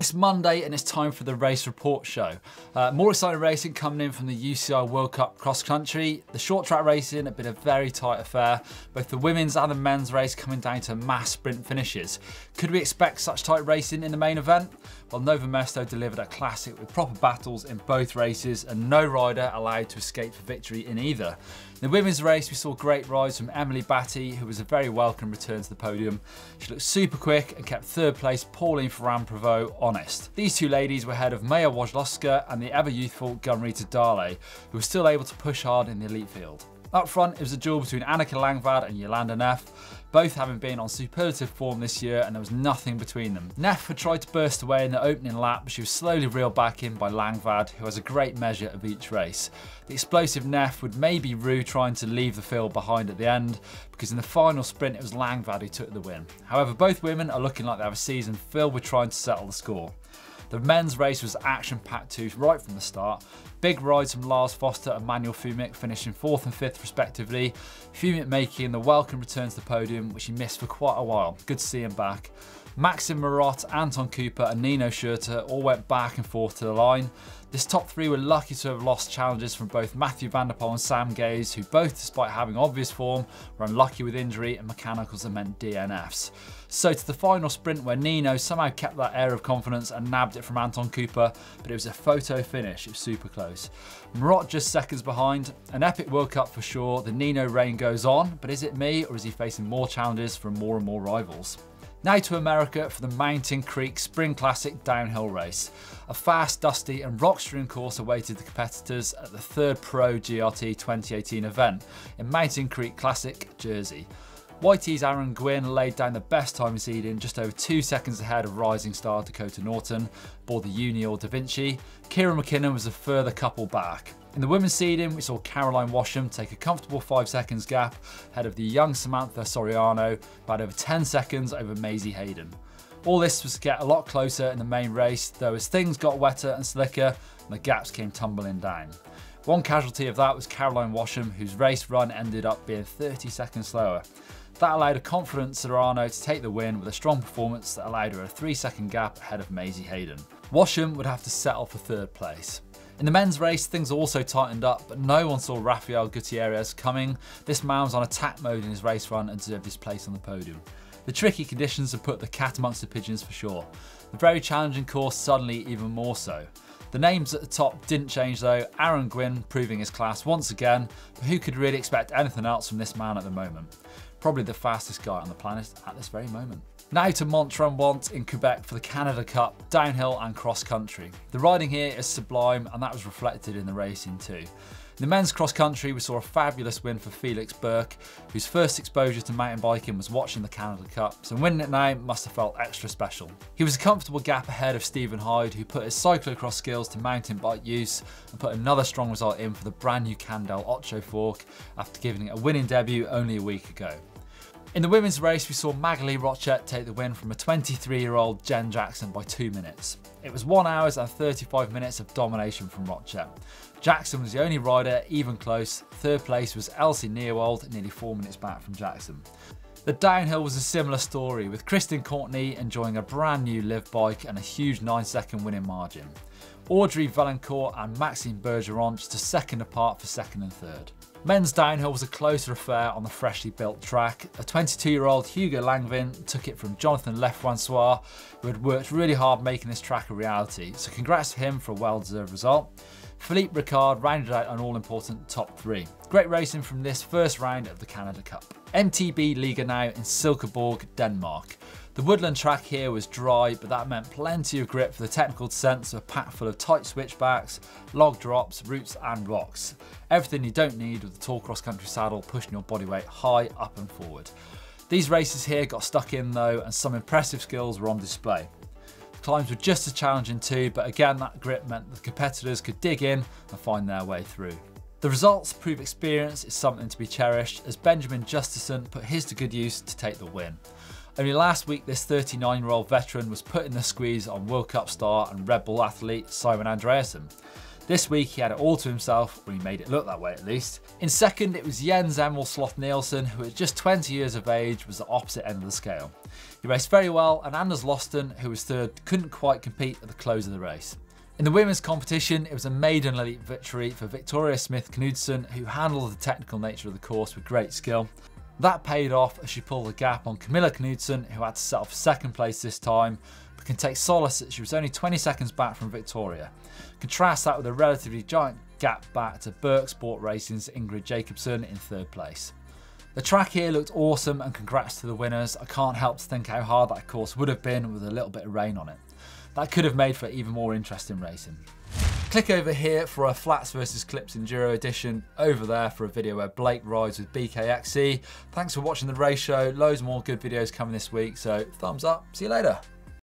It's Monday and it's time for the race report show. More exciting racing coming in from the UCI World Cup cross country. The short track racing have been a very tight affair. Both the women's and the men's race coming down to mass sprint finishes. Could we expect such tight racing in the main event? Well, Nove Mesto delivered a classic with proper battles in both races and no rider allowed to escape for victory in either. In the women's race, we saw great rides from Emily Batty, who was a very welcome return to the podium. She looked super quick and kept third place Pauline Ferrand Prevot honest. These two ladies were ahead of Maja Wloszczowska and the ever youthful Gunn Rita Dahle, who were still able to push hard in the elite field. Up front, it was a duel between Annika Langvad and Jolanda Neff, both having been on superlative form this year, and there was nothing between them. Neff had tried to burst away in the opening lap, but she was slowly reeled back in by Langvad, who has a great measure of each race. The explosive Neff would maybe rue trying to leave the field behind at the end, because in the final sprint it was Langvad who took the win. However, both women are looking like they have a season filled with trying to settle the score. The men's race was action-packed too right from the start. Big rides from Lars Foster and Manuel Fumic finishing 4th and 5th respectively. Fumic making the welcome return to the podium, which he missed for quite a while. Good to see him back. Maxim Marot, Anton Cooper and Nino Schurter all went back and forth to the line. This top three were lucky to have lost challenges from both Matthew van der Poel and Sam Gaze, who both, despite having obvious form, were unlucky with injury and mechanicals that meant DNFs. So to the final sprint where Nino somehow kept that air of confidence and nabbed it from Anton Cooper, but it was a photo finish, it was super close. Marot just seconds behind. An epic World Cup for sure, the Nino reign goes on, but is it me or is he facing more challenges from more and more rivals? Now to America for the Mountain Creek Spring Classic downhill race. A fast, dusty and rock-strewn course awaited the competitors at the third Pro GRT 2018 event in Mountain Creek Classic, Jersey. YT's Aaron Gwynn laid down the best time seeding, just over 2 seconds ahead of rising star Dakota Norton, aboard the Junior Da Vinci. Kieran McKinnon was a further couple back. In the women's seeding, we saw Caroline Washam take a comfortable 5 seconds gap ahead of the young Samantha Soriano, about over 10 seconds over Maisie Hayden. All this was to get a lot closer in the main race, though as things got wetter and slicker, the gaps came tumbling down. One casualty of that was Caroline Washam, whose race run ended up being 30 seconds slower. That allowed a confident Soriano to take the win with a strong performance that allowed her a 3-second gap ahead of Maisie Hayden. Washam would have to settle for third place. In the men's race, things also tightened up, but no one saw Rafael Gutierrez coming. This man was on attack mode in his race run and deserved his place on the podium. The tricky conditions have put the cat amongst the pigeons for sure. The very challenging course suddenly even more so. The names at the top didn't change though, Aaron Gwynn proving his class once again, but who could really expect anything else from this man at the moment? Probably the fastest guy on the planet at this very moment. Now to Mont-Tremblant in Quebec for the Canada Cup, downhill and cross country. The riding here is sublime and that was reflected in the racing too. In the men's cross country, we saw a fabulous win for Felix Burke, whose first exposure to mountain biking was watching the Canada Cup, so winning it now must have felt extra special. He was a comfortable gap ahead of Stephen Hyde, who put his cyclocross skills to mountain bike use and put another strong result in for the brand new Candel Ocho fork after giving it a winning debut only a week ago. In the women's race, we saw Magali Rochette take the win from a 23-year-old Jen Jackson by 2 minutes. It was 1 hour and 35 minutes of domination from Rochette. Jackson was the only rider even close. Third place was Elsie Neerwald, nearly 4 minutes back from Jackson. The downhill was a similar story, with Kristen Courtney enjoying a brand new live bike and a huge 9-second winning margin. Audrey Valancourt and Maxime Bergeron just a second apart for second and third. Men's downhill was a closer affair on the freshly built track. A 22-year-old Hugo Langvin took it from Jonathan Lefrancois, who had worked really hard making this track a reality, so congrats to him for a well-deserved result. Philippe Ricard rounded out an all-important top 3. Great racing from this first round of the Canada Cup. MTB Liga now in Silkeborg, Denmark. The woodland track here was dry, but that meant plenty of grip for the technical descents of a pack full of tight switchbacks, log drops, roots and rocks. Everything you don't need with the tall cross-country saddle pushing your body weight high up and forward. These races here got stuck in though, and some impressive skills were on display. The climbs were just as challenging too, but again that grip meant the competitors could dig in and find their way through. The results prove experience is something to be cherished, as Benjamin Justison put his to good use to take the win. Only last week this 39-year-old veteran was put in the squeeze on World Cup star and Red Bull athlete Simon Andreasen. This week he had it all to himself, but he made it look that way at least. In second, it was Jens Emil Sloth-Nielsen, who at just 20 years of age was the opposite end of the scale. He raced very well, and Anders Losten, who was third, couldn't quite compete at the close of the race. In the women's competition, it was a maiden elite victory for Victoria Smith-Knudsen, who handled the technical nature of the course with great skill. That paid off as she pulled the gap on Camilla Knudsen, who had to settle for second place this time, but can take solace that she was only 20 seconds back from Victoria. Contrast that with a relatively giant gap back to Berk Sport Racing's Ingrid Jacobsen in third place. The track here looked awesome, and congrats to the winners. I can't help to think how hard that course would have been with a little bit of rain on it. That could have made for even more interesting racing. Click over here for a flats versus clips enduro edition, over there for a video where Blake rides with BKXC. Thanks for watching the race show, loads more good videos coming this week, so thumbs up, see you later.